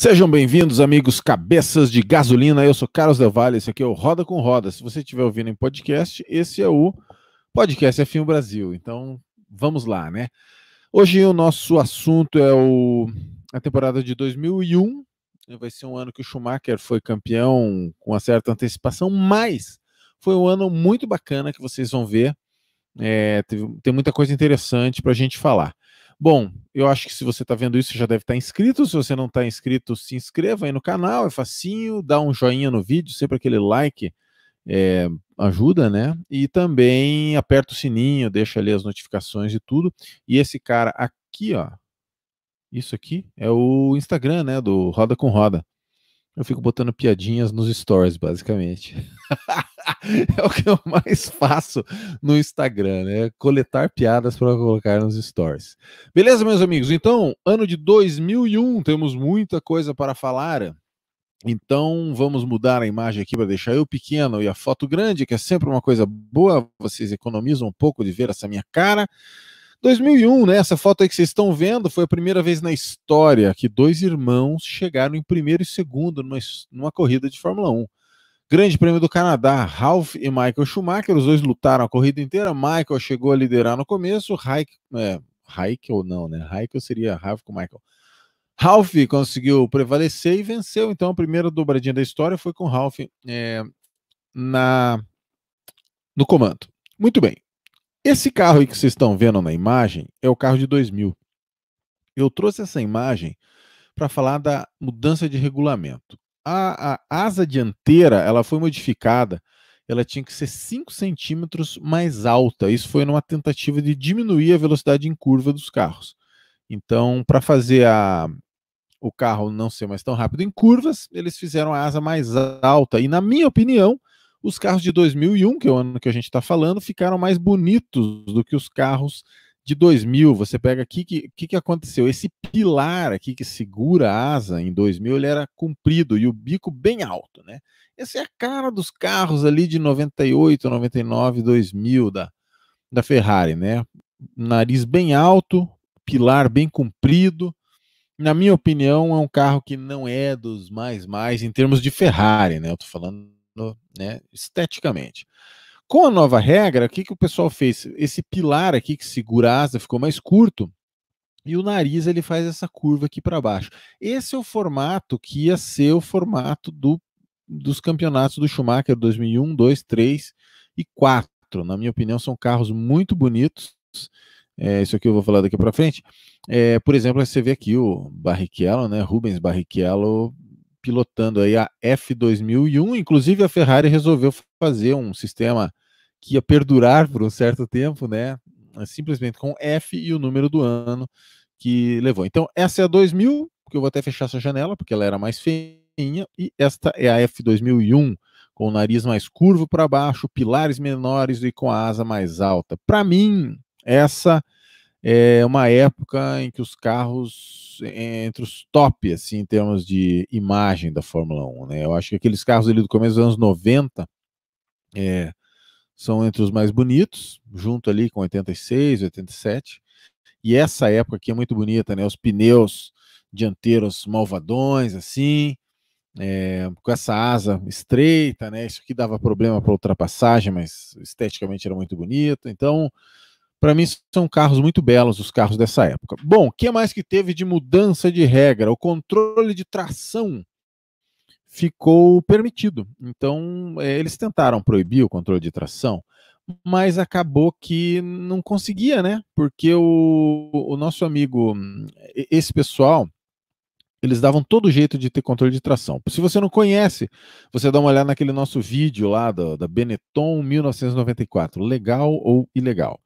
Sejam bem-vindos, amigos cabeças de gasolina. Eu sou Carlos Del Valle, esse aqui é o Roda com Roda. Se você estiver ouvindo em podcast, esse é o Podcast F1 Brasil. Então, vamos lá, né? Hoje o nosso assunto é a temporada de 2001. Vai ser um ano que o Schumacher foi campeão com uma certa antecipação, mas foi um ano muito bacana que vocês vão ver. Tem muita coisa interessante para a gente falar. Bom, eu acho que se você está vendo isso, já deve estar inscrito. Se você não está inscrito, se inscreva aí no canal, é facinho, dá um joinha no vídeo, sempre aquele like ajuda, né? E também aperta o sininho, deixa ali as notificações e tudo. E esse cara aqui, ó, isso aqui é o Instagram, né, do Roda com Roda. Eu fico botando piadinhas nos stories, basicamente. É o que eu mais faço no Instagram, né? Coletar piadas para colocar nos stories. Beleza, meus amigos? Então, ano de 2001, temos muita coisa para falar. Então, vamos mudar a imagem aqui para deixar eu pequeno e a foto grande, que é sempre uma coisa boa. Vocês economizam um pouco de ver essa minha cara. 2001, né? Essa foto aí que vocês estão vendo foi a primeira vez na história que dois irmãos chegaram em primeiro e segundo numa corrida de Fórmula 1. Grande Prêmio do Canadá, Ralf e Michael Schumacher, os dois lutaram a corrida inteira. Michael chegou a liderar no começo, Raikkonen não, né? Raikkonen seria Ralf com Michael. Ralf conseguiu prevalecer e venceu, então a primeira dobradinha da história foi com Ralf no comando. Muito bem. Esse carro aí que vocês estão vendo na imagem é o carro de 2000. Eu trouxe essa imagem para falar da mudança de regulamento. A asa dianteira ela foi modificada, ela tinha que ser 5 centímetros mais alta. Isso foi numa tentativa de diminuir a velocidade em curva dos carros. Então, para fazer o carro não ser mais tão rápido em curvas, eles fizeram a asa mais alta. E, na minha opinião, os carros de 2001, que é o ano que a gente está falando, ficaram mais bonitos do que os carros de 2000. Você pega aqui, o que aconteceu? Esse pilar aqui que segura a asa em 2000, ele era comprido e o bico bem alto, né? Essa é a cara dos carros ali de 98, 99, 2000 da Ferrari, né? Nariz bem alto, pilar bem comprido. Na minha opinião, é um carro que não é dos mais em termos de Ferrari, né? Eu tô falando, né, esteticamente. Com a nova regra, o que o pessoal fez? Esse pilar aqui que segura a asa ficou mais curto e o nariz ele faz essa curva aqui para baixo. Esse é o formato que ia ser o formato dos campeonatos do Schumacher 2001, 2, 3 e 4. Na minha opinião, são carros muito bonitos. Isso aqui eu vou falar daqui para frente. Por exemplo, você vê aqui o Barrichello, né? Rubens Barrichello pilotando aí a F2001. Inclusive a Ferrari resolveu fazer um sistema que ia perdurar por um certo tempo, né? Simplesmente com F e o número do ano que levou. Então, essa é a 2000, que eu vou até fechar essa janela, porque ela era mais feinha, e esta é a F2001, com o nariz mais curvo para baixo, pilares menores e com a asa mais alta. Para mim, essa é uma época em que os carros, entre os top, assim, em termos de imagem da Fórmula 1, né? Eu acho que aqueles carros ali do começo dos anos 90, são entre os mais bonitos, junto ali com 86, 87. E essa época aqui é muito bonita, né? Os pneus dianteiros malvadões, assim, com essa asa estreita, né? Isso aqui dava problema para ultrapassagem, mas esteticamente era muito bonito. Então, para mim, são carros muito belos, os carros dessa época. Bom, o que mais que teve de mudança de regra? O controle de tração ficou permitido. Então, eles tentaram proibir o controle de tração, mas acabou que não conseguia, né? Porque o nosso amigo, esse pessoal, eles davam todo jeito de ter controle de tração. Se você não conhece, você dá uma olhada naquele nosso vídeo lá da Benetton 1994, legal ou ilegal.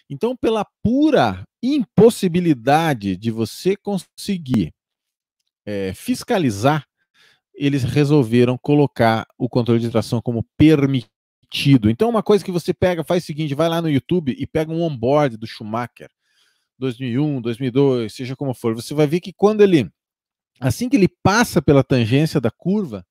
Então, pela pura impossibilidade de você conseguir fiscalizar, eles resolveram colocar o controle de tração como permitido. Então, uma coisa que você pega, faz o seguinte, vai lá no YouTube e pega um onboard do Schumacher, 2001, 2002, seja como for, você vai ver que assim que ele passa pela tangência da curva,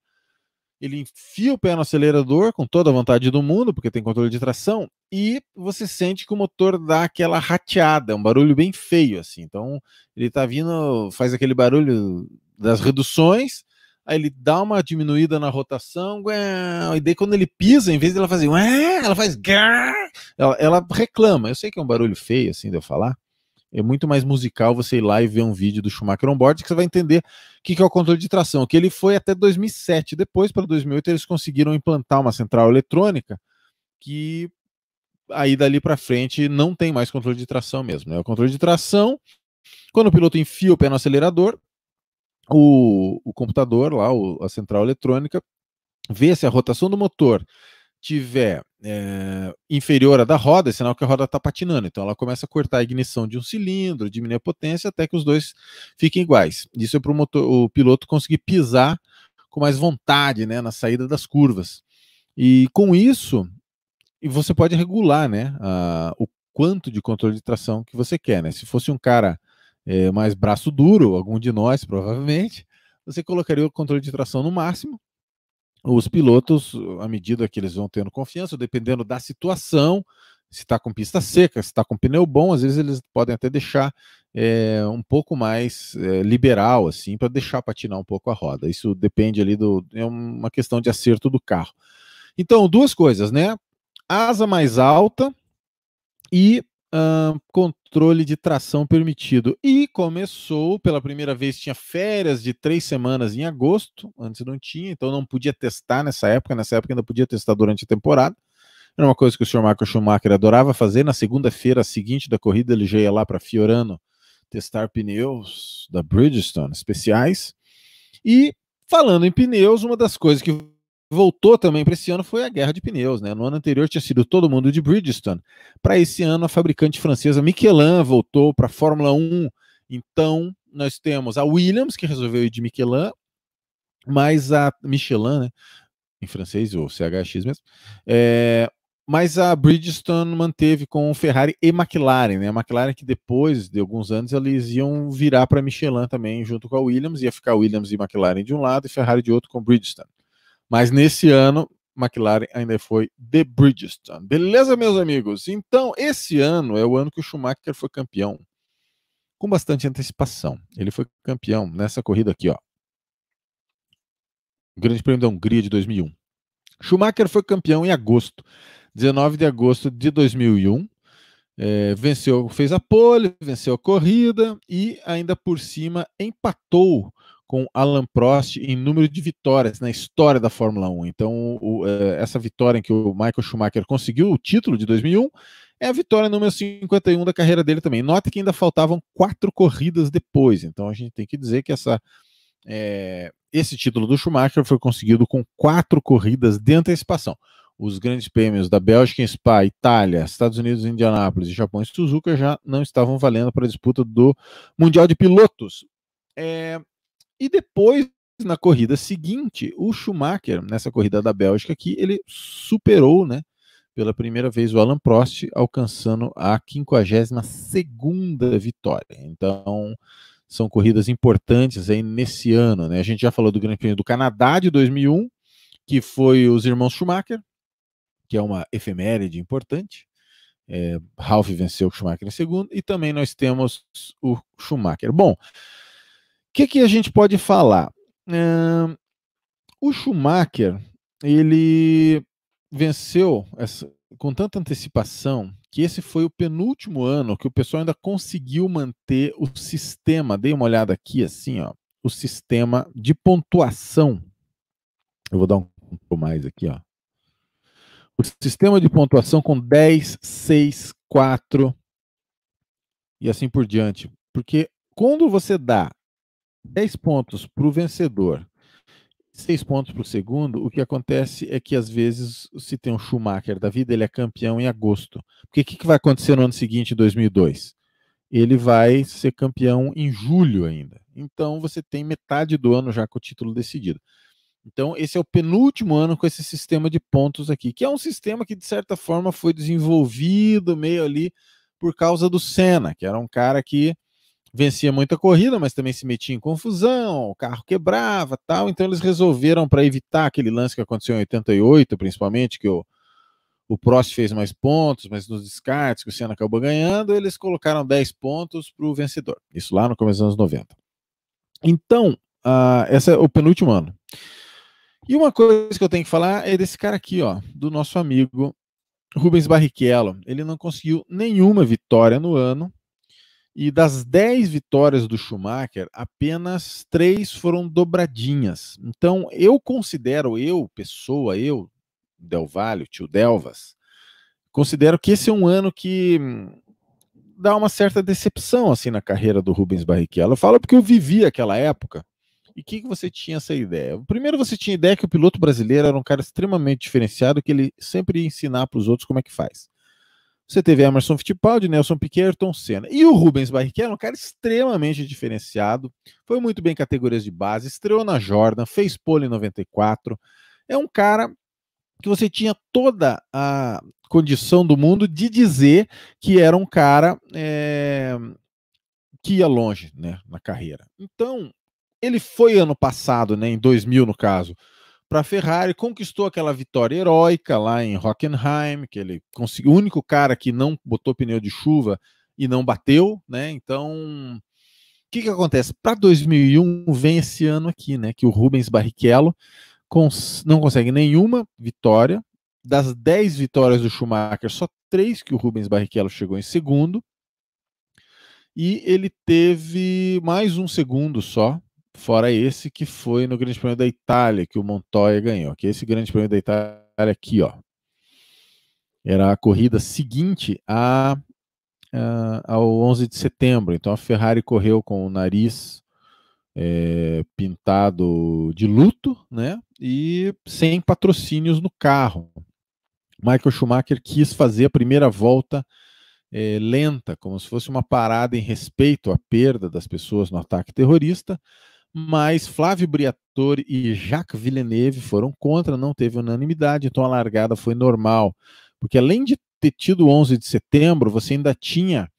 ele enfia o pé no acelerador com toda a vontade do mundo, porque tem controle de tração, e você sente que o motor dá aquela rateada, um barulho bem feio, assim. Então, ele tá vindo, faz aquele barulho das reduções, aí ele dá uma diminuída na rotação, e daí quando ele pisa, em vez de ela fazer, ela faz, ela reclama. Eu sei que é um barulho feio, assim, de eu falar. É muito mais musical você ir lá e ver um vídeo do Schumacher on-board, que você vai entender o que é o controle de tração, que ele foi até 2007. Depois, para 2008, eles conseguiram implantar uma central eletrônica que aí dali para frente não tem mais controle de tração mesmo, né? O controle de tração, quando o piloto enfia o pé no acelerador, o computador lá, a central eletrônica, vê se a rotação do motor tiver inferior à da roda, é sinal que a roda está patinando. Então ela começa a cortar a ignição de um cilindro, diminuir a potência até que os dois fiquem iguais. Isso é para o piloto conseguir pisar com mais vontade, né, na saída das curvas. E com isso, você pode regular, né, o quanto de controle de tração que você quer. Né? Se fosse um cara mais braço duro, algum de nós provavelmente, você colocaria o controle de tração no máximo. Os pilotos, à medida que eles vão tendo confiança, dependendo da situação, se está com pista seca, se está com pneu bom, às vezes eles podem até deixar um pouco mais liberal, assim, para deixar patinar um pouco a roda. Isso depende ali é uma questão de acerto do carro. Então, duas coisas, né? Asa mais alta e controle de tração permitido. E começou, pela primeira vez, tinha férias de 3 semanas em agosto, antes não tinha, então não podia testar nessa época ainda podia testar durante a temporada. Era uma coisa que o Sr. Michael Schumacher adorava fazer. Na segunda-feira seguinte da corrida, ele já ia lá para Fiorano testar pneus da Bridgestone especiais. E falando em pneus, uma das coisas que voltou também para esse ano foi a guerra de pneus, né? No ano anterior tinha sido todo mundo de Bridgestone. Para esse ano, a fabricante francesa Michelin voltou para a Fórmula 1. Então, nós temos a Williams, que resolveu ir de Michelin, mas a Michelin, né? Em francês, ou CHX mesmo. Mas a Bridgestone manteve com Ferrari e McLaren, né? A McLaren que depois de alguns anos eles iam virar para Michelin também junto com a Williams, ia ficar Williams e McLaren de um lado e Ferrari de outro com Bridgestone. Mas nesse ano, McLaren ainda foi de Bridgestone. Beleza, meus amigos? Então, esse ano é o ano que o Schumacher foi campeão. Com bastante antecipação. Ele foi campeão nessa corrida aqui, ó. Grande Prêmio da Hungria de 2001. Schumacher foi campeão em agosto, 19 de agosto de 2001. Venceu, fez a pole, venceu a corrida e ainda por cima empatou com Alain Prost em número de vitórias na história da Fórmula 1. Então, essa vitória em que o Michael Schumacher conseguiu o título de 2001 é a vitória número 51 da carreira dele também. Note que ainda faltavam 4 corridas depois. Então, a gente tem que dizer que esse título do Schumacher foi conseguido com 4 corridas de antecipação. Os grandes prêmios da Bélgica em Spa, Itália, Estados Unidos em Indianápolis e Japão em Suzuka já não estavam valendo para a disputa do Mundial de Pilotos. E depois, na corrida seguinte, o Schumacher, nessa corrida da Bélgica aqui, ele superou, né, pela primeira vez o Alain Prost, alcançando a 52ª vitória. Então, são corridas importantes aí nesse ano, né? A gente já falou do Grande Prêmio do Canadá de 2001, que foi os irmãos Schumacher, que é uma efeméride importante. Ralf venceu o Schumacher em segundo, e também nós temos o Schumacher. Bom, o que a gente pode falar? O Schumacher, ele venceu com tanta antecipação que esse foi o penúltimo ano que o pessoal ainda conseguiu manter o sistema. Dei uma olhada aqui, assim, ó, o sistema de pontuação. Eu vou dar um pouco mais aqui, ó. O sistema de pontuação com 10, 6, 4 e assim por diante. Porque quando você dá 10 pontos para o vencedor, 6 pontos para o segundo, o que acontece é que às vezes, se tem um Schumacher da vida, ele é campeão em agosto. Porque o que vai acontecer no ano seguinte, em 2002? Ele vai ser campeão em julho ainda. Então você tem metade do ano já com o título decidido. Então esse é o penúltimo ano com esse sistema de pontos aqui, que é um sistema que de certa forma foi desenvolvido meio ali por causa do Senna, que era um cara que vencia muita corrida, mas também se metia em confusão, o carro quebrava, tal. Então eles resolveram, para evitar aquele lance que aconteceu em 88, principalmente, que o Prost fez mais pontos, mas nos descartes que o Senna acabou ganhando, eles colocaram 10 pontos para o vencedor. Isso lá no começo dos anos 90. Então, esse é o penúltimo ano. E uma coisa que eu tenho que falar é desse cara aqui, ó, do nosso amigo Rubens Barrichello. Ele não conseguiu nenhuma vitória no ano, e das 10 vitórias do Schumacher, apenas 3 foram dobradinhas. Então, eu considero, Del Valle, tio Delvas, considero que esse é um ano que dá uma certa decepção assim na carreira do Rubens Barrichello. Eu falo porque eu vivi aquela época. E o que você tinha essa ideia? Primeiro, você tinha ideia que o piloto brasileiro era um cara extremamente diferenciado, que ele sempre ia ensinar para os outros como é que faz. Você teve Emerson Fittipaldi, Nelson Piquet, Ayrton Senna. E o Rubens Barrichello é um cara extremamente diferenciado, foi muito bem em categorias de base, estreou na Jordan, fez pole em 94. É um cara que você tinha toda a condição do mundo de dizer que era um cara que ia longe, né, na carreira. Então, ele foi ano passado, né, em 2000 no caso, para a Ferrari, conquistou aquela vitória heróica lá em Hockenheim, que ele conseguiu, o único cara que não botou pneu de chuva e não bateu, né? Então, o que acontece? Para 2001 vem esse ano aqui, né, que o Rubens Barrichello não consegue nenhuma vitória. Das 10 vitórias do Schumacher, só 3 que o Rubens Barrichello chegou em segundo. E ele teve mais um segundo só, fora esse, que foi no Grande Prêmio da Itália, que o Montoya ganhou. Que esse Grande Prêmio da Itália aqui, ó. Era a corrida seguinte ao 11 de setembro. Então a Ferrari correu com o nariz pintado de luto, né? E sem patrocínios no carro. Michael Schumacher quis fazer a primeira volta lenta, como se fosse uma parada em respeito à perda das pessoas no ataque terrorista, mas Flávio Briatore e Jacques Villeneuve foram contra, não teve unanimidade, então a largada foi normal, porque além de ter tido 11 de setembro, você ainda tinha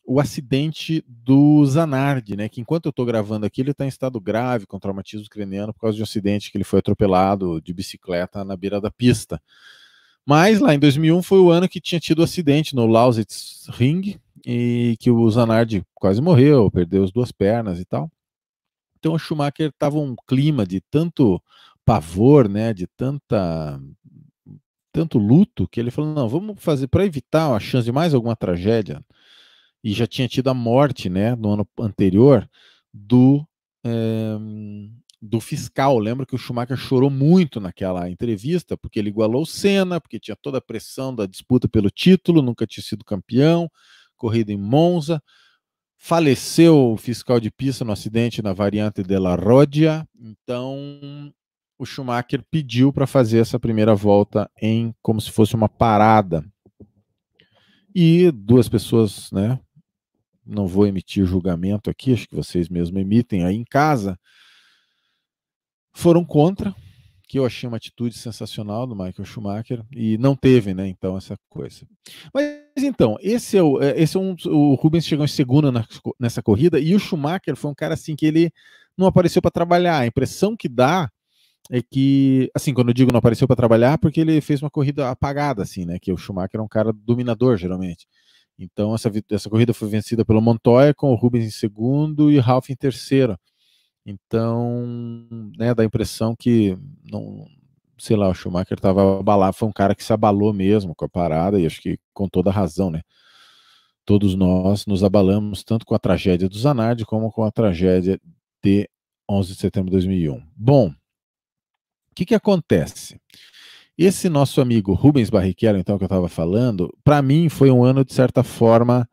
o acidente do Zanardi, né, que enquanto eu estou gravando aqui, ele está em estado grave, com traumatismo craniano, por causa de um acidente que ele foi atropelado de bicicleta na beira da pista. Mas lá em 2001 foi o ano que tinha tido o acidente no Lausitzring, e que o Zanardi quase morreu, perdeu as 2 pernas e tal. Então o Schumacher estava um clima de tanto pavor, né, de tanto luto, que ele falou, não, vamos fazer para evitar a chance de mais alguma tragédia. E já tinha tido a morte, né, no ano anterior do do fiscal. Lembra que o Schumacher chorou muito naquela entrevista, porque ele igualou o Senna, porque tinha toda a pressão da disputa pelo título, nunca tinha sido campeão, corrida em Monza. Faleceu o fiscal de pista no acidente na Variante della Roggia. Então o Schumacher pediu para fazer essa primeira volta em como se fosse uma parada. E 2 pessoas, né? Não vou emitir julgamento aqui, acho que vocês mesmos emitem aí em casa, foram contra, que eu achei uma atitude sensacional do Michael Schumacher, e não teve, né, então, essa coisa. Mas, então, o Rubens chegou em segundo nessa corrida, e o Schumacher foi um cara, assim, que ele não apareceu para trabalhar. A impressão que dá é que, assim, quando eu digo não apareceu para trabalhar, porque ele fez uma corrida apagada, assim, né, que o Schumacher é um cara dominador, geralmente. Então, essa corrida foi vencida pelo Montoya, com o Rubens em segundo e o Ralf em terceiro. Então, né, dá a impressão que, não, sei lá, o Schumacher estava abalado, foi um cara que se abalou mesmo com a parada, e acho que com toda razão, né? Todos nós nos abalamos tanto com a tragédia do Zanardi como com a tragédia de 11 de setembro de 2001. Bom, o que acontece? Esse nosso amigo Rubens Barrichello, então, que eu estava falando, para mim foi um ano, de certa forma,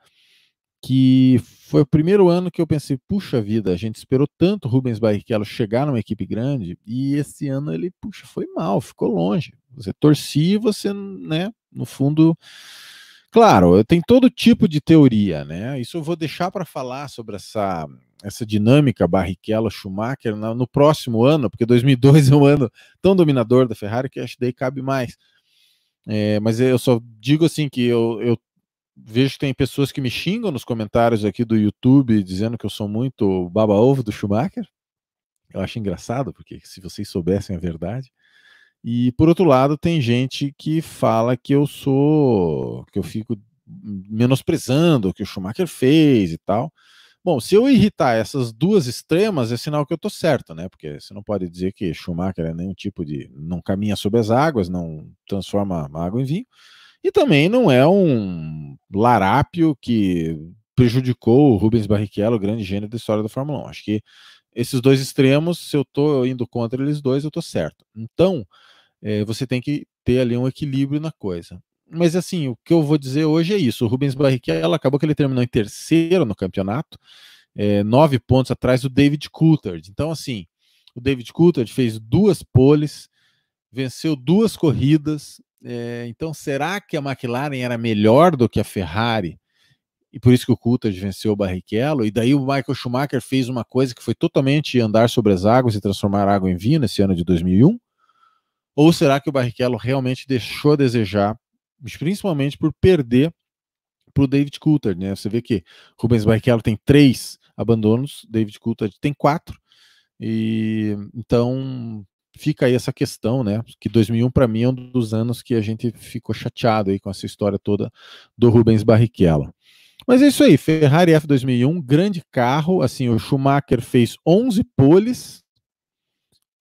que foi o primeiro ano que eu pensei, puxa vida, a gente esperou tanto o Rubens Barrichello chegar numa equipe grande, e esse ano ele, puxa, foi mal, ficou longe. Você torcia e você, né, no fundo... Claro, tem todo tipo de teoria, né? Isso eu vou deixar para falar sobre essa dinâmica Barrichello-Schumacher no próximo ano, porque 2002 é um ano tão dominador da Ferrari que acho que daí cabe mais. Mas eu só digo assim que eu vejo que tem pessoas que me xingam nos comentários aqui do YouTube, dizendo que eu sou muito baba-ovo do Schumacher. Eu acho engraçado, porque se vocês soubessem a verdade. E, por outro lado, tem gente que fala que eu fico menosprezando o que o Schumacher fez e tal. Bom, se eu irritar essas duas extremas, é sinal que eu estou certo, né? Porque você não pode dizer que Schumacher é nenhum tipo de. Não caminha sobre as águas, não transforma a água em vinho. E também não é um larápio que prejudicou o Rubens Barrichello, o grande gênio da história da Fórmula 1. Acho que esses dois extremos, se eu estou indo contra eles dois, eu estou certo. Então, você tem que ter ali um equilíbrio na coisa. Mas assim, o que eu vou dizer hoje é isso. O Rubens Barrichello acabou que ele terminou em terceiro no campeonato, 9 pontos atrás do David Coulthard. Então, assim, o David Coulthard fez 2 poles, venceu 2 corridas. Então, será que a McLaren era melhor do que a Ferrari? E por isso que o Coulthard venceu o Barrichello. E daí o Michael Schumacher fez uma coisa que foi totalmente andar sobre as águas e transformar água em vinho nesse ano de 2001? Ou será que o Barrichello realmente deixou a desejar, principalmente por perder para o David Coulthard, né? Você vê que Rubens Barrichello tem 3 abandonos, David Coulthard tem 4, e então fica aí essa questão, né? Que 2001 para mim é um dos anos que a gente ficou chateado aí com essa história toda do Rubens Barrichello. Mas é isso aí, Ferrari F 2001, grande carro, assim, o Schumacher fez 11 poles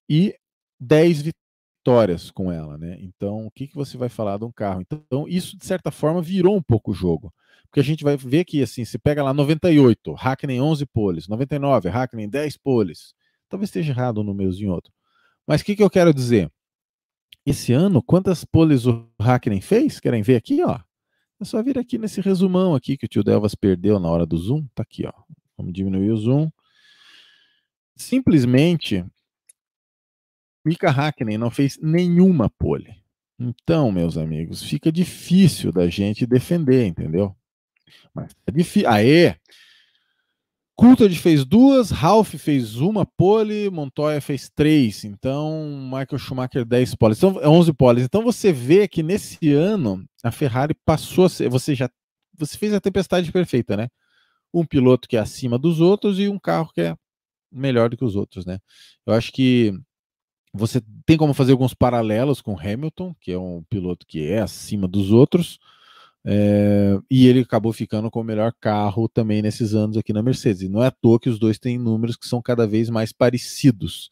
e 10 vitórias com ela, né? Então, o que, que você vai falar de um carro? Então, isso, de certa forma, virou um pouco o jogo. Porque a gente vai ver que, assim, se pega lá 98, Hakkinen 11 poles, 99, Hakkinen 10 poles. Talvez esteja errado um númerozinho outro. Mas o que, que eu quero dizer? Esse ano, quantas poles o Hakkinen fez? Querem ver aqui, ó? É só vir aqui nesse resumão aqui que o tio Delvas perdeu na hora do zoom. Tá aqui, ó. Vamos diminuir o zoom. Simplesmente Mika Hakkinen não fez nenhuma pole. Então, meus amigos, fica difícil da gente defender, entendeu? Mas é difícil. Aê! Coulthard fez 2, Ralph fez uma pole, Montoya fez 3. Então, Michael Schumacher 10 poles. Então, 11 poles. Então, você vê que nesse ano a Ferrari passou a ser. Você fez a tempestade perfeita, né? Um piloto que é acima dos outros e um carro que é melhor do que os outros, né? Eu acho que você tem como fazer alguns paralelos com Hamilton, que é um piloto que é acima dos outros, e ele acabou ficando com o melhor carro também nesses anos aqui na Mercedes. E não é à toa que os dois têm números que são cada vez mais parecidos.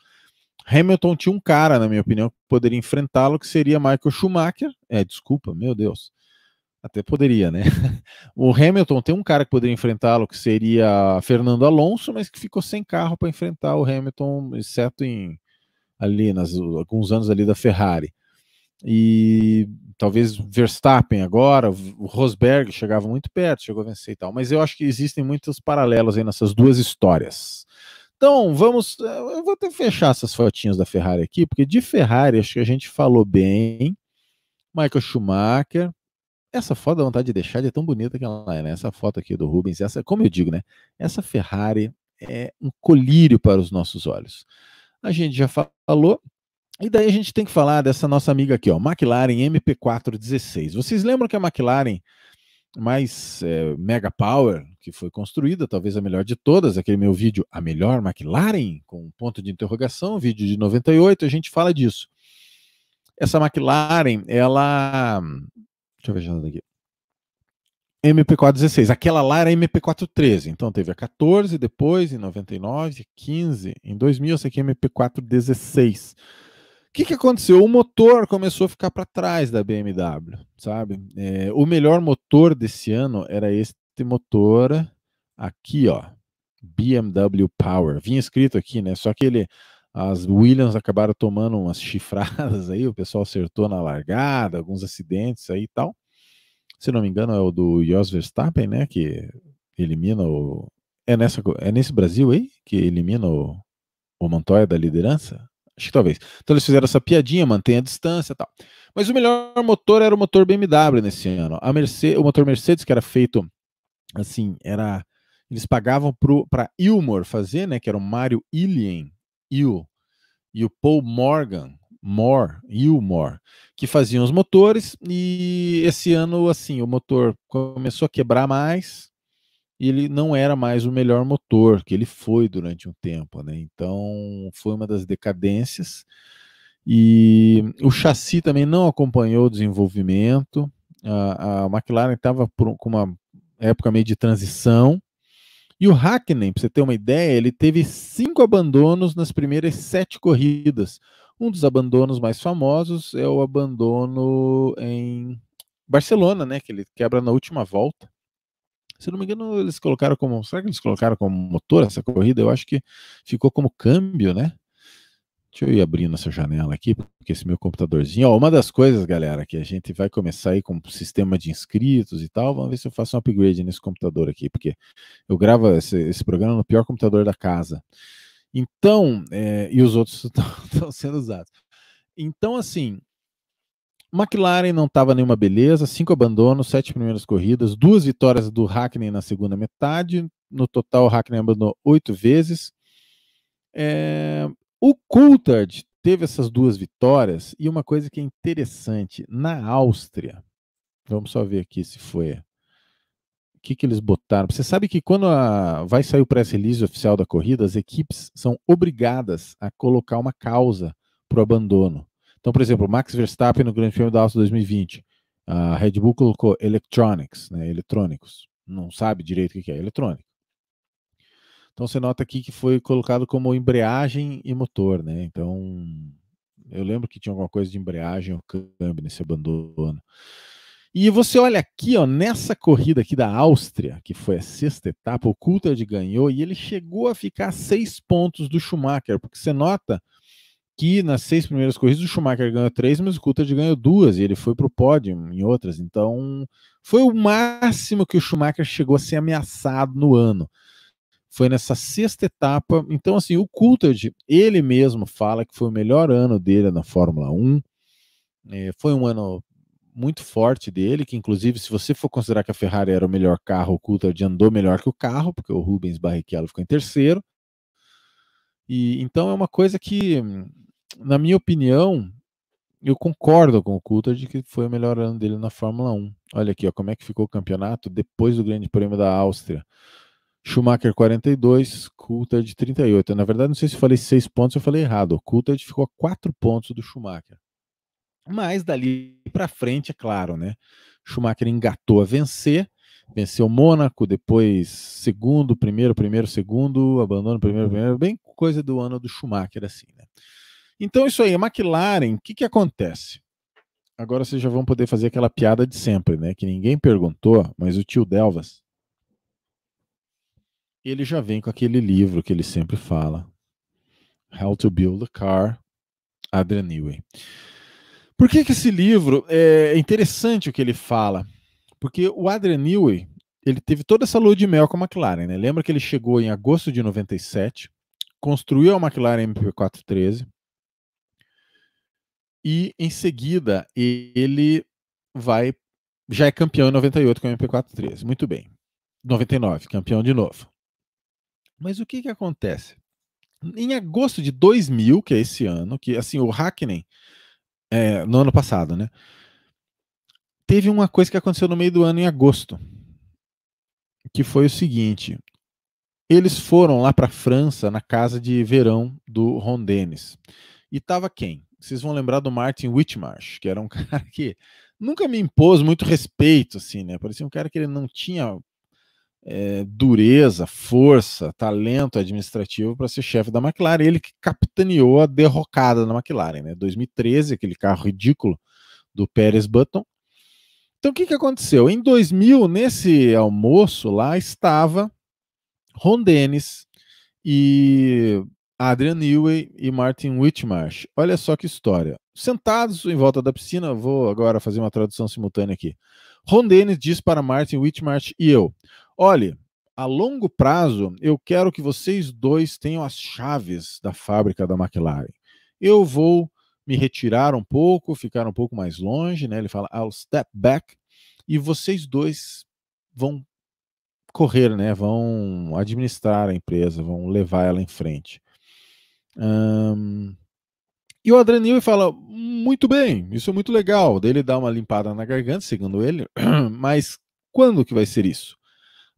Hamilton tinha um cara, na minha opinião, que poderia enfrentá-lo, que seria Michael Schumacher. Desculpa, meu Deus. Até poderia, né? O Hamilton tem um cara que poderia enfrentá-lo, que seria Fernando Alonso, mas que ficou sem carro para enfrentar o Hamilton, exceto ali alguns anos ali da Ferrari. E talvez Verstappen agora, o Rosberg chegava muito perto, chegou a vencer e tal, mas eu acho que existem muitos paralelos aí nessas duas histórias. Então, eu vou até fechar essas fotinhas da Ferrari aqui, porque de Ferrari acho que a gente falou bem. Michael Schumacher, essa foto dá vontade de deixar, de tão bonita que ela é, né? Essa foto aqui do Rubens, como eu digo, né? Essa Ferrari é um colírio para os nossos olhos. A gente já falou, e daí a gente tem que falar dessa nossa amiga aqui, ó, McLaren MP416. Vocês lembram que a McLaren mais Mega Power, que foi construída, talvez a melhor de todas, aquele meu vídeo, a melhor McLaren, com um ponto de interrogação, vídeo de 98, a gente fala disso. Essa McLaren, ela... Deixa eu ver já aqui. MP416, aquela lá era MP413, então teve a 14, depois em 99, 15, em 2000 essa aqui é MP416. O que aconteceu? O motor começou a ficar para trás da BMW, sabe? O melhor motor desse ano era este motor aqui, ó, BMW Power. Vinha escrito aqui, né? Só que as Williams acabaram tomando umas chifradas aí, o pessoal acertou na largada, alguns acidentes aí e tal. Se não me engano, é o do Jos Verstappen, né? Que elimina o. É nesse Brasil aí que elimina o Montoya da liderança? Acho que talvez. Então eles fizeram essa piadinha, mantém a distância e tal. Mas o melhor motor era o motor BMW nesse ano. O motor Mercedes, que era feito assim, eles pagavam para Ilmor fazer, né? Que era o Mário Ilien, e o Paul Ilmor, que faziam os motores, e esse ano, assim, o motor começou a quebrar mais, e ele não era mais o melhor motor, que ele foi durante um tempo, né? Então, foi uma das decadências, e o chassi também não acompanhou o desenvolvimento, a McLaren estava com uma época meio de transição, E o Hakkinen, para você ter uma ideia, ele teve 5 abandonos nas primeiras 7 corridas. Um dos abandonos mais famosos é o abandono em Barcelona, né? Que ele quebra na última volta. Se não me engano, eles colocaram como. Será que eles colocaram como motor essa corrida? Eu acho que ficou como câmbio, né? Deixa eu ir abrindo essa janela aqui, porque esse meu computadorzinho. Ó, uma das coisas, galera, que a gente vai começar aí com o sistema de inscritos e tal. Vamos ver se eu faço um upgrade nesse computador aqui, porque eu gravo esse programa no pior computador da casa. Então, e os outros estão sendo usados. Então, assim, McLaren não estava nenhuma beleza, 5 abandonos, 7 primeiras corridas, 2 vitórias do Hakkinen na segunda metade. No total, o Hakkinen abandonou 8 vezes. O Coulthard teve essas 2 vitórias, e uma coisa que é interessante, na Áustria, vamos só ver aqui se foi. O que eles botaram? Você sabe que quando vai sair o press release oficial da corrida, as equipes são obrigadas a colocar uma causa para o abandono. Então, por exemplo, Max Verstappen no Grande Prêmio da Áustria 2020, a Red Bull colocou electronics, né, eletrônicos. Não sabe direito o que é eletrônico. Então você nota aqui que foi colocado como embreagem e motor, né? Então eu lembro que tinha alguma coisa de embreagem ou câmbio nesse abandono. E você olha aqui, ó, nessa corrida aqui da Áustria, que foi a 6ª etapa, o Coulthard ganhou e ele chegou a ficar a 6 pontos do Schumacher, porque você nota que nas 6 primeiras corridas o Schumacher ganhou 3, mas o Coulthard ganhou 2 e ele foi para o pódio em outras. Então foi o máximo que o Schumacher chegou a ser ameaçado no ano. Foi nessa 6ª etapa. Então, assim, o Coulthard, ele mesmo fala que foi o melhor ano dele na Fórmula 1. Foi um ano muito forte dele, que inclusive, se você for considerar que a Ferrari era o melhor carro, o Coulthard andou melhor que o carro, porque o Rubens Barrichello ficou em terceiro. E então é uma coisa que, na minha opinião, eu concordo com o Coulthard que foi o melhor ano dele na Fórmula 1. Olha aqui, ó, como é que ficou o campeonato depois do Grande Prêmio da Áustria. Schumacher 42, Coulthard 38. Na verdade, não sei se eu falei 6 pontos, eu falei errado. O Coulthard ficou a 4 pontos do Schumacher. Mas dali para frente, é claro, né? Schumacher engatou a vencer, venceu Mônaco, depois segundo, primeiro, segundo, abandono, primeiro, bem coisa do ano do Schumacher, assim, né? Então, isso aí, a McLaren, o que acontece? Agora vocês já vão poder fazer aquela piada de sempre, né? Que ninguém perguntou, mas o tio Delvas, ele já vem com aquele livro que ele sempre fala, How to Build a Car, Adrian Newey. Por que esse livro é interessante o que ele fala? Porque o Adrian Newey, ele teve toda essa lua de mel com a McLaren, né? Lembra que ele chegou em agosto de 97, construiu a McLaren MP413 e em seguida ele já é campeão em 98 com a MP413. Muito bem. 99, campeão de novo. Mas o que acontece? Em agosto de 2000, que é esse ano, que assim, o Hakkinen, no ano passado, né? Teve uma coisa que aconteceu no meio do ano, em agosto, que foi o seguinte: eles foram lá para a França, na casa de verão do Ron Dennis. E tava quem? Vocês vão lembrar do Martin Whitmarsh, que era um cara que nunca me impôs muito respeito, assim, né? Parecia um cara que ele não tinha dureza, força, talento administrativo para ser chefe da McLaren. Ele que capitaneou a derrocada da McLaren, né? 2013, aquele carro ridículo do Pérez Button. Então, o que aconteceu? Em 2000, nesse almoço lá, estava Ron Dennis e Adrian Newey e Martin Whitmarsh. Olha só que história. Sentados em volta da piscina, vou agora fazer uma tradução simultânea aqui. Ron Dennis diz para Martin Whitmarsh e eu: olhe, a longo prazo, eu quero que vocês dois tenham as chaves da fábrica da McLaren. Eu vou me retirar um pouco, ficar um pouco mais longe, né? Ele fala, I'll step back, e vocês dois vão correr, né? Vão administrar a empresa, vão levar ela em frente. E o Adrian Newey fala, muito bem, isso é muito legal. Daí ele dá uma limpada na garganta, segundo ele, mas quando que vai ser isso?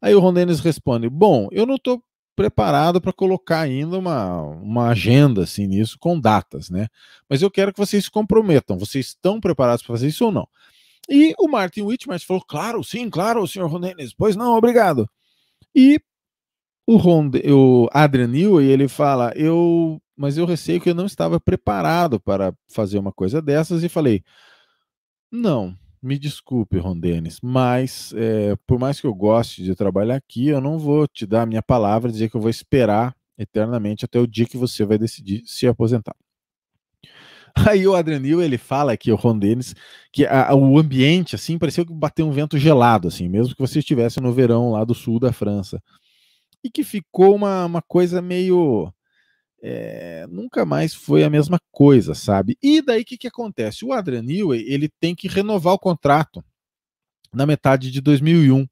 Aí o Ron Dennis responde, bom, eu não estou preparado para colocar ainda uma agenda assim nisso com datas, né? Mas eu quero que vocês se comprometam. Vocês estão preparados para fazer isso ou não? E o Martin Whitmarsh falou, claro, sim, claro, senhor Ron Dennis. Pois não, obrigado. E O Adrian Newey, ele fala, mas eu receio que eu não estava preparado para fazer uma coisa dessas e falei, não, me desculpe, Ron Dennis, mas por mais que eu goste de trabalhar aqui, eu não vou te dar a minha palavra e dizer que eu vou esperar eternamente até o dia que você vai decidir se aposentar. Aí o Adrian Newey, ele fala aqui, o Ron Dennis, que o ambiente, assim, parecia que bateu um vento gelado, assim, mesmo que você estivesse no verão lá do sul da França. E que ficou uma coisa meio. Nunca mais foi a mesma coisa, sabe? E daí o que acontece? O Adrian Newey, ele tem que renovar o contrato na metade de 2001.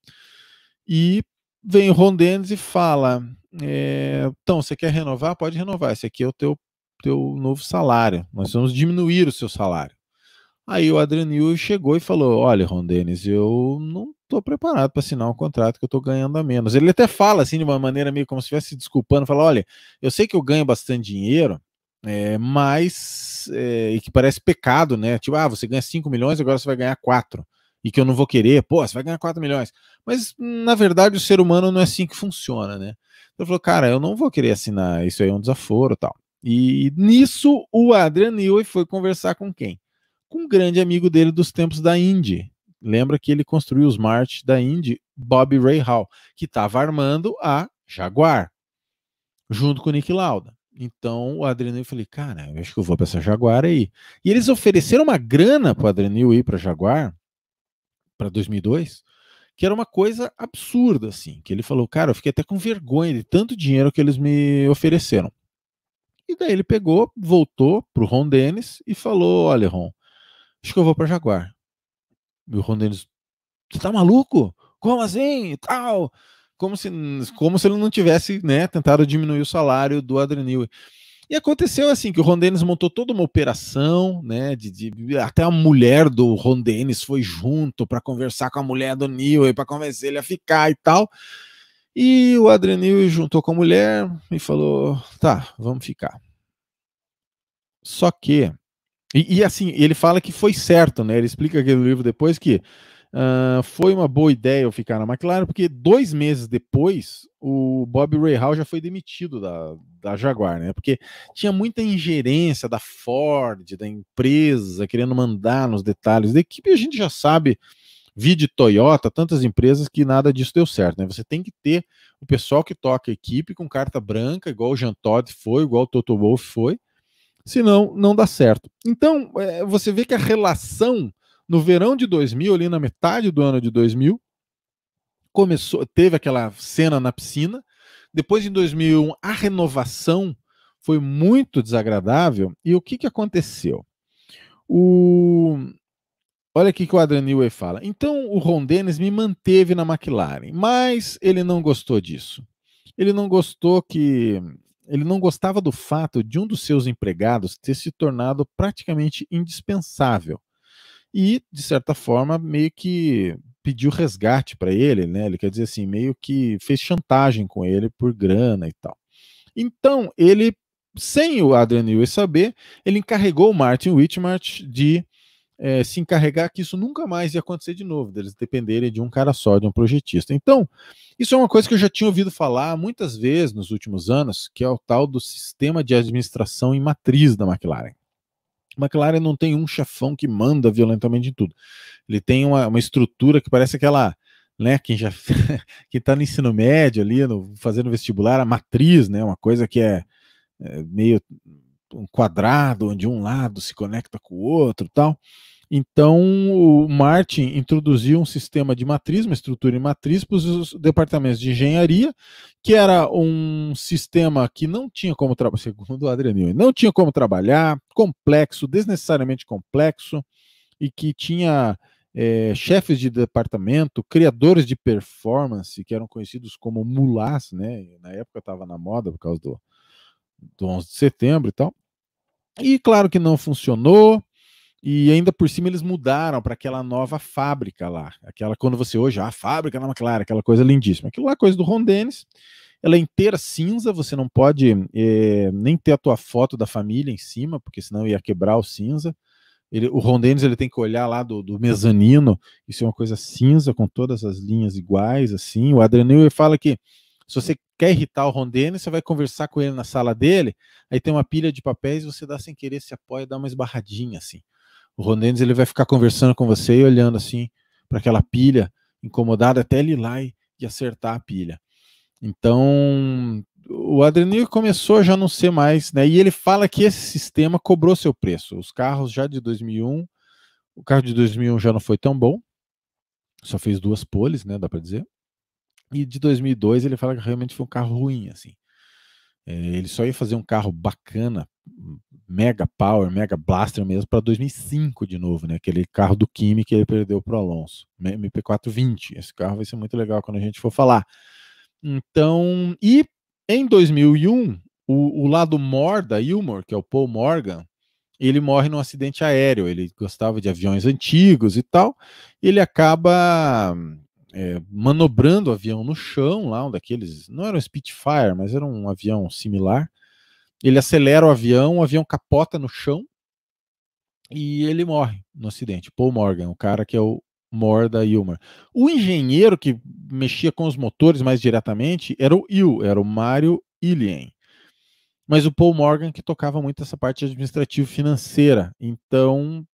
E vem o Ron Dennis e fala: então, você quer renovar? Pode renovar. Esse aqui é o teu novo salário. Nós vamos diminuir o seu salário. Aí o Adrian Newey chegou e falou: olha, Ron Dennis, eu não estou preparado para assinar um contrato que eu estou ganhando a menos. Ele até fala assim, de uma maneira meio como se estivesse se desculpando, fala: olha, eu sei que eu ganho bastante dinheiro, mas e que parece pecado, né? Tipo, você ganha 5 milhões, agora você vai ganhar 4. E que eu não vou querer, pô, você vai ganhar 4 milhões. Mas, na verdade, o ser humano não é assim que funciona, né? Ele falou, cara, eu não vou querer assinar, isso aí é um desaforo e tal. E nisso o Adrian Newey foi conversar com quem? Com um grande amigo dele dos tempos da Indy. Lembra que ele construiu os March da Indy, Bob Rahal, que estava armando a Jaguar, junto com o Nick Lauda. Então o Adrian Newey, falei, cara, eu acho que eu vou para essa Jaguar aí. E eles ofereceram uma grana para o Adrian Newey ir para Jaguar, para 2002, que era uma coisa absurda, assim. Que ele falou, cara, eu fiquei até com vergonha de tanto dinheiro que eles me ofereceram. E daí ele pegou, voltou pro Ron Dennis e falou, olha, Ron, acho que eu vou para Jaguar. E o Ron Dennis, você tá maluco? Como assim? Tal. Como se ele não tivesse, né, tentado diminuir o salário do Adrian Newey. E aconteceu assim, que o Ron Dennis montou toda uma operação, né, até a mulher do Ron Dennis foi junto para conversar com a mulher do Newey, para convencer ele a ficar e tal. E o Adrian Newey juntou com a mulher e falou, tá, vamos ficar. Só que assim, ele fala que foi certo, né? Ele explica aqui no livro depois que foi uma boa ideia eu ficar na McLaren, porque 2 meses depois o Bob Rahal já foi demitido da Jaguar, né? Porque tinha muita ingerência da Ford, da empresa, querendo mandar nos detalhes da equipe, e a gente já sabe, de Toyota, tantas empresas, que nada disso deu certo, né? Você tem que ter o pessoal que toca a equipe com carta branca, igual o Jean Todt foi, igual o Toto Wolff foi, senão não dá certo. Então, você vê que a relação no verão de 2000, ali na metade do ano de 2000, teve aquela cena na piscina. Depois, em 2001, a renovação foi muito desagradável. E o que aconteceu? Olha aqui que o Adrian Newey fala. Então, o Ron Dennis me manteve na McLaren, mas ele não gostou disso. Ele não gostou que ele não gostava do fato de um dos seus empregados ter se tornado praticamente indispensável. E, de certa forma, meio que pediu resgate para ele, né? Ele quer dizer assim, meio que fez chantagem com ele por grana e tal. Então, ele, sem o Adrian Newey saber, ele encarregou o Martin Whitmarsh de se encarregar que isso nunca mais ia acontecer de novo, deles dependerem de um cara só, de um projetista. Então, isso é uma coisa que eu já tinha ouvido falar muitas vezes nos últimos anos, que é o tal do sistema de administração em matriz da McLaren. A McLaren não tem um chefão que manda violentamente em tudo. Ele tem uma estrutura que parece aquela, né, quem está no ensino médio ali, fazendo vestibular, a matriz, né, uma coisa que é meio um quadrado, onde um lado se conecta com o outro, tal. Então, o Martin introduziu um sistema de matriz, uma estrutura em matriz para os departamentos de engenharia, que era um sistema que não tinha como trabalhar, segundo o Adrian Newey, não tinha como trabalhar, complexo, desnecessariamente complexo, e que tinha chefes de departamento, criadores de performance, que eram conhecidos como mulás, né? Na época estava na moda por causa do 11 de setembro e tal. E claro que não funcionou, e ainda por cima eles mudaram para aquela nova fábrica lá. Aquela, quando você hoje, a fábrica na McLaren, aquela coisa lindíssima. Aquilo lá é coisa do Ron Dennis. Ela é inteira cinza, você não pode nem ter a tua foto da família em cima, porque senão ia quebrar o cinza. O Ron Dennis, ele tem que olhar lá do mezanino, isso é uma coisa cinza, com todas as linhas iguais, assim. O Adrian Newey fala que Se você quer irritar o Ron Dennis, você vai conversar com ele na sala dele, aí tem uma pilha de papéis, você dá sem querer, se apoia e dá uma esbarradinha assim. O Ron Dennis, ele vai ficar conversando com você e olhando assim para aquela pilha, incomodado até ele ir lá e acertar a pilha. Então, o Adrenir começou a já não ser mais, né? E ele fala que esse sistema cobrou seu preço. Os carros já de 2001, o carro de 2001 já não foi tão bom, só fez 2 poles, né? Dá para dizer. E de 2002 ele fala que realmente foi um carro ruim, assim. Ele só ia fazer um carro bacana, mega power, mega blaster mesmo, para 2005 de novo, né? Aquele carro do Kimi que ele perdeu para o Alonso, MP420. Esse carro vai ser muito legal quando a gente for falar. Então, e em 2001, o lado Mor da Ilmor, que é o Paul Morgan, ele morre num acidente aéreo. Ele gostava de aviões antigos e tal. Ele acaba manobrando o avião no chão, lá um daqueles, não era um Spitfire, mas era um avião similar. Ele acelera o avião capota no chão e ele morre no acidente. Paul Morgan, o cara que é o Mor da Ilmor. O engenheiro que mexia com os motores mais diretamente era o Mário Ilien. Mas o Paul Morgan que tocava muito essa parte administrativa financeira. Então,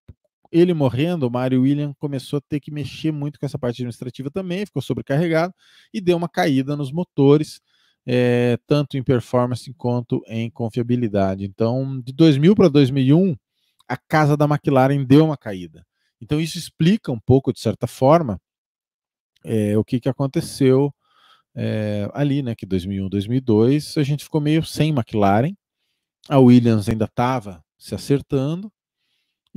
ele morrendo, o Mário William começou a ter que mexer muito com essa parte administrativa também, ficou sobrecarregado e deu uma caída nos motores, tanto em performance quanto em confiabilidade. Então, de 2000 para 2001, a casa da McLaren deu uma caída. Então, isso explica um pouco, de certa forma, o que aconteceu ali, né? Que 2001, 2002, a gente ficou meio sem McLaren, a Williams ainda estava se acertando,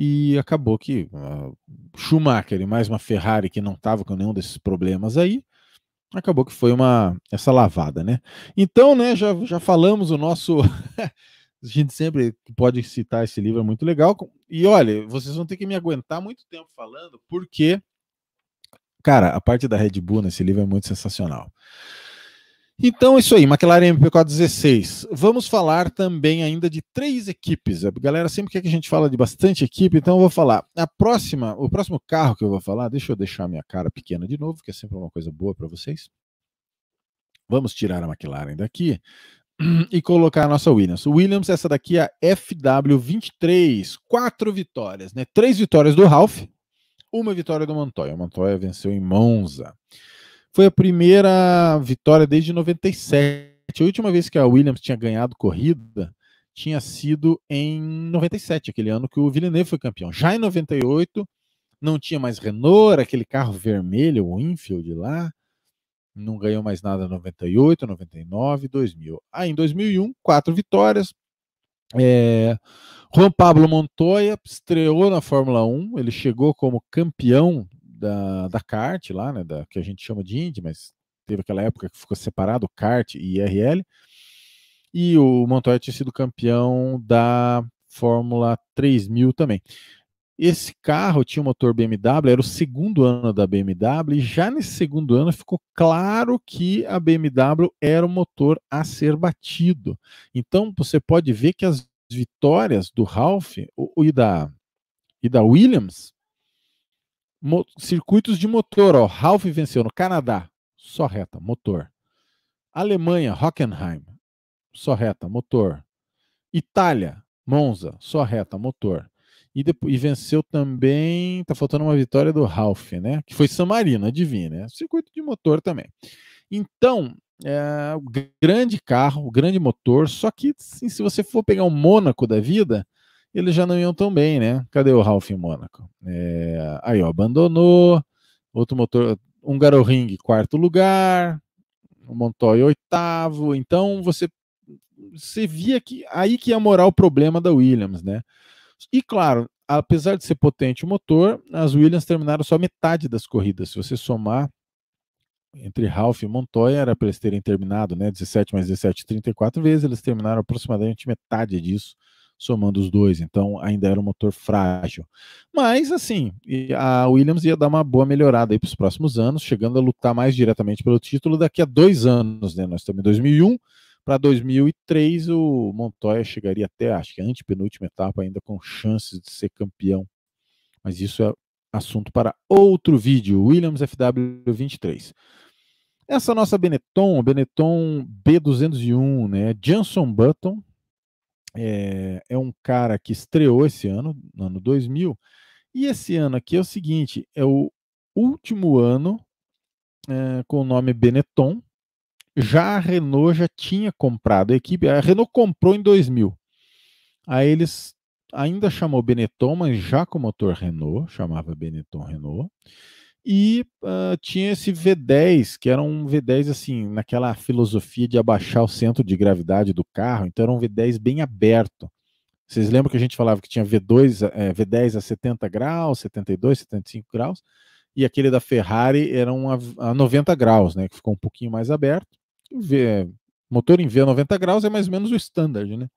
e acabou que Schumacher e mais uma Ferrari que não estava com nenhum desses problemas aí, acabou que foi essa lavada, né? Então, né, já falamos o nosso. A gente sempre pode citar esse livro, é muito legal. E olha, vocês vão ter que me aguentar muito tempo falando, porque, cara, a parte da Red Bull nesse livro é muito sensacional. Então, isso aí, McLaren MP416. Vamos falar também ainda de 3 equipes. A galera sempre quer que a gente fale de bastante equipe, então eu vou falar. O próximo carro que eu vou falar, deixa eu deixar minha cara pequena de novo, que é sempre uma coisa boa para vocês. Vamos tirar a McLaren daqui e colocar a nossa Williams. O Williams, essa daqui é a FW23, 4 vitórias, né? 3 vitórias do Ralph, 1 vitória do Montoya. O Montoya venceu em Monza. Foi a primeira vitória desde 97. A última vez que a Williams tinha ganhado corrida tinha sido em 97, aquele ano que o Villeneuve foi campeão. Já em 98, não tinha mais Renault, era aquele carro vermelho, o Winfield lá. Não ganhou mais nada em 98, 99, 2000. Aí em 2001, 4 vitórias. Juan Pablo Montoya estreou na Fórmula 1, ele chegou como campeão da kart lá, né, que a gente chama de Indy, mas teve aquela época que ficou separado kart e IRL, e o Montoya tinha sido campeão da Fórmula 3000 também. Esse carro tinha um motor BMW, era o segundo ano da BMW, e já nesse segundo ano ficou claro que a BMW era o motor a ser batido. Então você pode ver que as vitórias do Ralph e da Williams, circuitos de motor, ó, Ralph venceu no Canadá, só reta, motor. Alemanha, Hockenheim, só reta, motor. Itália, Monza, só reta, motor. E venceu também, tá faltando uma vitória do Ralph, né? Que foi San Marino, adivinha, né? Circuito de motor também. Então, grande carro, grande motor, só que assim, se você for pegar um Mônaco da vida, eles já não iam tão bem, né? Cadê o Ralph em Mônaco? Aí, ó, abandonou, outro motor, Hungaroring, 4º lugar, o Montoya 8º, então você via que aí que ia morar o problema da Williams, né? E claro, apesar de ser potente o motor, as Williams terminaram só metade das corridas. Se você somar entre Ralph e Montoya, era para eles terem terminado, né? 17 mais 17, 34 vezes, eles terminaram aproximadamente metade disso, somando os dois. Então ainda era um motor frágil. Mas assim, a Williams ia dar uma boa melhorada aí para os próximos anos, chegando a lutar mais diretamente pelo título daqui a 2 anos, né? Nós estamos em 2001. Para 2003, o Montoya chegaria até, acho que a antepenúltima etapa, ainda com chances de ser campeão. Mas isso é assunto para outro vídeo. Williams FW23. Essa nossa Benetton, o Benetton B201, né? Jenson Button, é um cara que estreou esse ano, no ano 2000, e esse ano aqui é o seguinte, é o último ano com o nome Benetton. Já a Renault já tinha comprado a equipe, a Renault comprou em 2000. Aí eles ainda chamou Benetton, mas já com motor Renault, chamava Benetton Renault. E tinha esse V10, que era um V10 assim, naquela filosofia de abaixar o centro de gravidade do carro, então era um V10 bem aberto. Vocês lembram que a gente falava que tinha V10 a 70 graus, 72, 75 graus, e aquele da Ferrari era a 90 graus, né, que ficou um pouquinho mais aberto. Motor em V a 90 graus é mais ou menos o standard, né?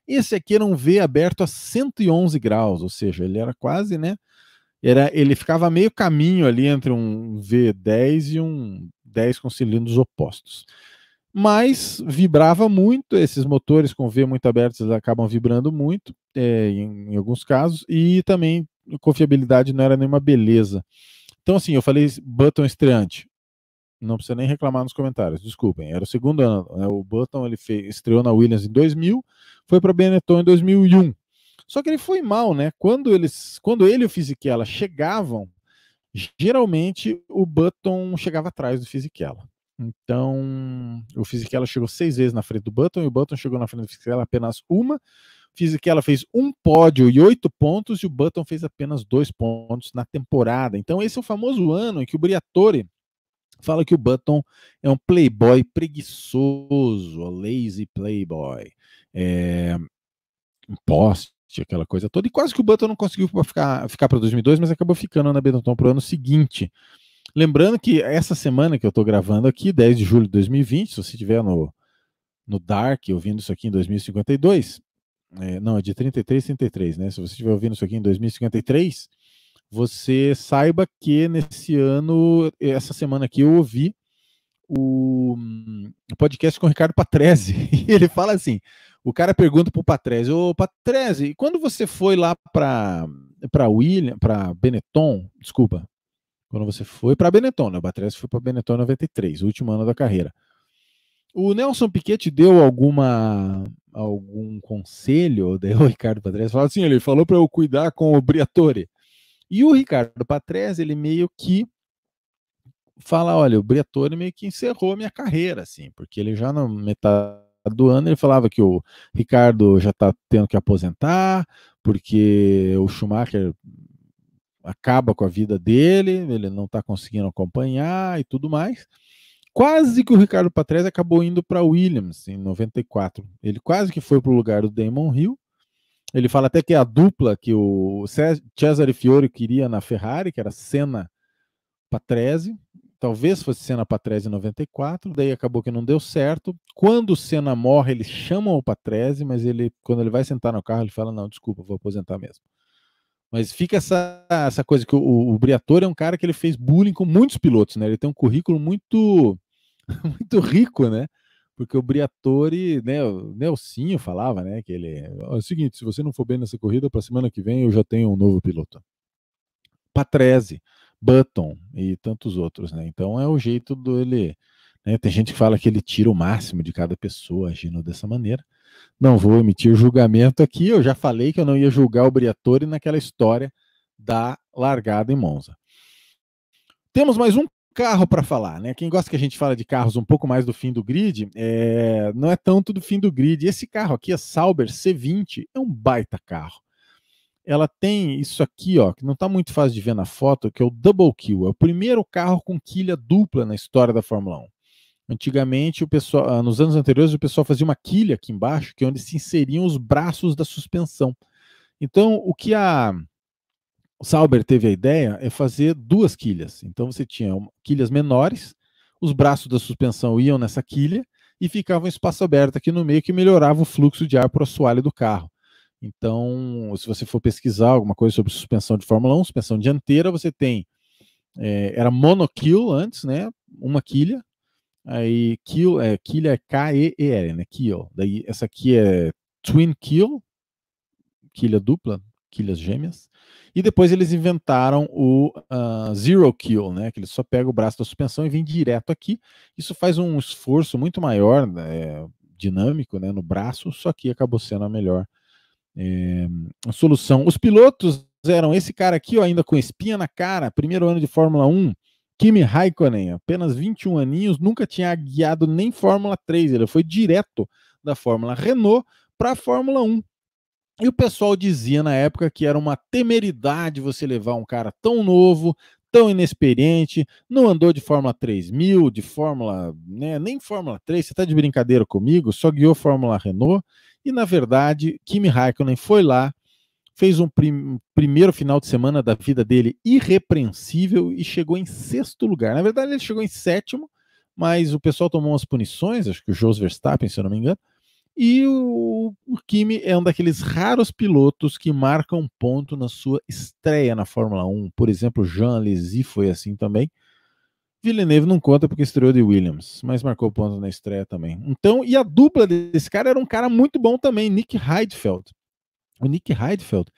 Esse aqui era um V aberto a 111 graus, ou seja, ele era quase, né? Ele ficava meio caminho ali entre um V10 e um 10 com cilindros opostos. Mas vibrava muito, esses motores com V muito abertos acabam vibrando muito, em alguns casos, e também a confiabilidade não era nenhuma beleza. Então, assim, eu falei Button estreante. Não precisa nem reclamar nos comentários, desculpem. Era o segundo ano. Né? O Button estreou na Williams em 2000, foi para a Benetton em 2001. Só que ele foi mal, né? Quando ele e o Fisichella chegavam, geralmente o Button chegava atrás do Fisichella. Então, o Fisichella chegou 6 vezes na frente do Button e o Button chegou na frente do Fisichella apenas uma. O Fisichella fez um pódio e 8 pontos e o Button fez apenas 2 pontos na temporada. Então, esse é o famoso ano em que o Briatore fala que o Button é um playboy preguiçoso, lazy playboy. Um poste, aquela coisa toda. E quase que o Button não conseguiu ficar para 2002, mas acabou ficando na Benetton para o ano seguinte. Lembrando que essa semana que eu estou gravando aqui, 10 de julho de 2020, se você estiver no Dark ouvindo isso aqui em 2052, não, é de 33, né? Se você estiver ouvindo isso aqui em 2053, você saiba que nesse ano, essa semana aqui, eu ouvi o podcast com o Ricardo Patrese. E ele fala assim: o cara pergunta pro Patrese, ô Patrese, quando você foi lá para Benetton, desculpa, quando você foi para Benetton, né? O Patrese foi para Benetton em 93, o último ano da carreira. O Nelson Piquet deu algum conselho? Daí o Ricardo Patrese fala assim: ele falou para eu cuidar com o Briatore. E o Ricardo Patrese, ele meio que fala: olha, o Briatore meio que encerrou a minha carreira, assim, porque ele já na metade do ano ele falava que o Ricardo já está tendo que aposentar, porque o Schumacher acaba com a vida dele, ele não está conseguindo acompanhar e tudo mais. Quase que o Ricardo Patrese acabou indo para Williams em 94. Ele quase que foi para o lugar do Damon Hill. Ele fala até que a dupla que o Cesare Fiore queria na Ferrari, que era Senna Patrese, talvez fosse Senna Patrese em 94, daí acabou que não deu certo. Quando o Senna morre, eles chamam o Patrese, mas quando ele vai sentar no carro, ele fala: não, desculpa, vou aposentar mesmo. Mas fica essa coisa que o Briatore é um cara que ele fez bullying com muitos pilotos, né? Ele tem um currículo muito, muito rico, né? Porque o Briatore, né, o Nelsinho falava, né, que ele é o seguinte: se você não for bem nessa corrida, para semana que vem eu já tenho um novo piloto. Patrese, Button e tantos outros, né? Então é o jeito dele. Né? Tem gente que fala que ele tira o máximo de cada pessoa agindo dessa maneira. Não vou emitir julgamento aqui. Eu já falei que eu não ia julgar o Briatore naquela história da largada em Monza. Temos mais um carro para falar, né? Quem gosta que a gente fala de carros um pouco mais do fim do grid, não é tanto do fim do grid. Esse carro aqui, a Sauber C20, é um baita carro. Ela tem isso aqui, ó, que não está muito fácil de ver na foto, que é o Double Kill. É o primeiro carro com quilha dupla na história da Fórmula 1. Antigamente, nos anos anteriores, o pessoal fazia uma quilha aqui embaixo, que é onde se inseriam os braços da suspensão. Então, o que a Sauber teve a ideia é fazer duas quilhas. Então, você tinha quilhas menores, os braços da suspensão iam nessa quilha e ficava um espaço aberto aqui no meio que melhorava o fluxo de ar para o assoalho do carro. Então, se você for pesquisar alguma coisa sobre suspensão de Fórmula 1, suspensão dianteira, você tem, era monokill antes, né? Uma quilha, aí quilha é K-E-E-L, né? Kill. Daí essa aqui é twin kill, quilha dupla, quilhas gêmeas. E depois eles inventaram o Zero Kill, né? Que ele só pega o braço da suspensão e vem direto aqui. Isso faz um esforço muito maior, dinâmico, né, no braço, só que acabou sendo a melhor solução. Os pilotos eram esse cara aqui, ó, ainda com espinha na cara, primeiro ano de Fórmula 1, Kimi Raikkonen, apenas 21 aninhos, nunca tinha guiado nem Fórmula 3, ele foi direto da Fórmula Renault para a Fórmula 1. E o pessoal dizia na época que era uma temeridade você levar um cara tão novo, tão inexperiente, não andou de Fórmula 3000, de Fórmula, né, nem Fórmula 3, você está de brincadeira comigo, só guiou Fórmula Renault, e na verdade, Kimi Raikkonen foi lá, fez um primeiro final de semana da vida dele irrepreensível e chegou em 6º lugar. Na verdade, ele chegou em 7º, mas o pessoal tomou umas punições, acho que o Jos Verstappen, se eu não me engano, e o Kimi é um daqueles raros pilotos que marcam ponto na sua estreia na Fórmula 1. Por exemplo, Jean Alesi foi assim também. Villeneuve não conta porque estreou de Williams, mas marcou ponto na estreia também. Então, e a dupla desse cara era um cara muito bom também, Nick Heidfeld. O Nick Heidfeld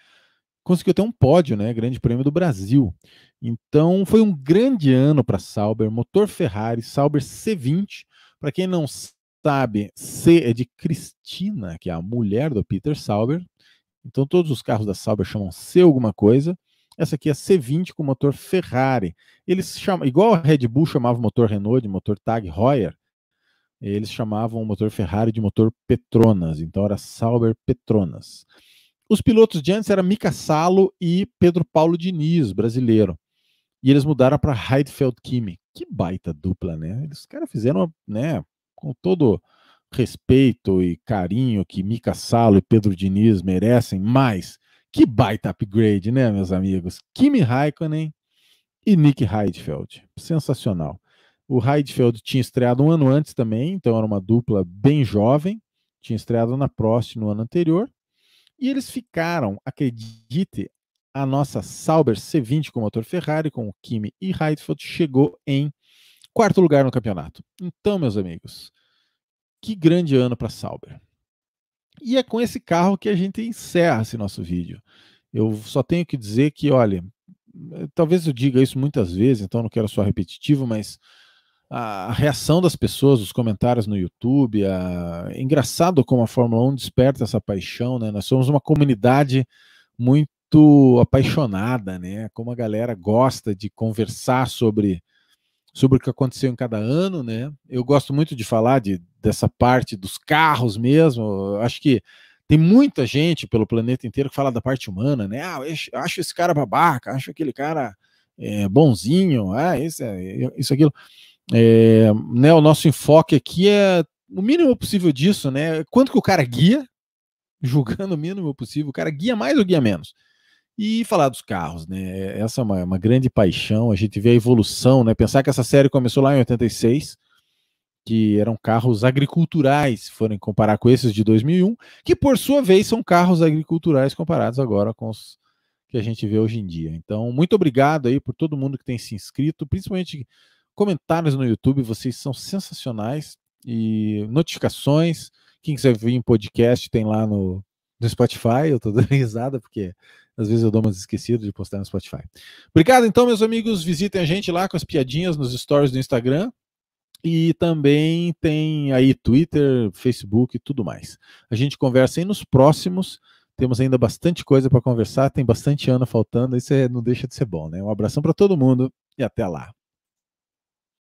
conseguiu ter um pódio, né? Grande Prêmio do Brasil. Então, foi um grande ano para Sauber, motor Ferrari, Sauber C20. Para quem não sabe, C é de Cristina, que é a mulher do Peter Sauber. Então, todos os carros da Sauber chamam C alguma coisa. Essa aqui é C20 com motor Ferrari. Eles chamam, igual a Red Bull chamava o motor Renault de motor Tag Heuer, eles chamavam o motor Ferrari de motor Petronas. Então, era Sauber Petronas. Os pilotos de antes eram Mika Salo e Pedro Paulo Diniz, brasileiro. E eles mudaram para Heidfeld Kimi. Que baita dupla, né? Os caras fizeram, né, com todo respeito e carinho que Mika Salo e Pedro Diniz merecem, mas que baita upgrade, né, meus amigos? Kimi Raikkonen e Nick Heidfeld. Sensacional. O Heidfeld tinha estreado um ano antes também, então era uma dupla bem jovem. Tinha estreado na Prost no ano anterior. E eles ficaram, acredite, a nossa Sauber C20 com motor Ferrari, com o Kimi e Heidfeld, chegou em 4º lugar no campeonato. Então, meus amigos, que grande ano para a Sauber. E é com esse carro que a gente encerra esse nosso vídeo. Eu só tenho que dizer que, olha, talvez eu diga isso muitas vezes, então não quero soar repetitivo, mas a reação das pessoas, os comentários no YouTube, é engraçado como a Fórmula 1 desperta essa paixão, né? Nós somos uma comunidade muito apaixonada, né? Como a galera gosta de conversar sobre o que aconteceu em cada ano, né? Eu gosto muito de falar dessa parte dos carros mesmo. Eu acho que tem muita gente pelo planeta inteiro que fala da parte humana, né? Ah, eu acho esse cara babaca, acho aquele cara bonzinho, isso, aquilo. Né, o nosso enfoque aqui é o mínimo possível disso, né? Quanto que o cara guia, julgando o mínimo possível, o cara guia mais ou guia menos? E falar dos carros, né? Essa é uma grande paixão, a gente vê a evolução, né? Pensar que essa série começou lá em 86, que eram carros agriculturais, se forem comparar com esses de 2001, que por sua vez são carros agriculturais comparados agora com os que a gente vê hoje em dia. Então, muito obrigado aí por todo mundo que tem se inscrito, principalmente comentários no YouTube, vocês são sensacionais, e notificações. Quem quiser vir em podcast tem lá no Spotify. Eu tô dando risada porque às vezes eu dou umas esquecidas de postar no Spotify. Obrigado então, meus amigos, visitem a gente lá com as piadinhas nos stories do Instagram, e também tem aí Twitter, Facebook e tudo mais. A gente conversa aí nos próximos. Temos ainda bastante coisa para conversar, tem bastante ano faltando, isso não deixa de ser bom, né? Um abração para todo mundo e até lá.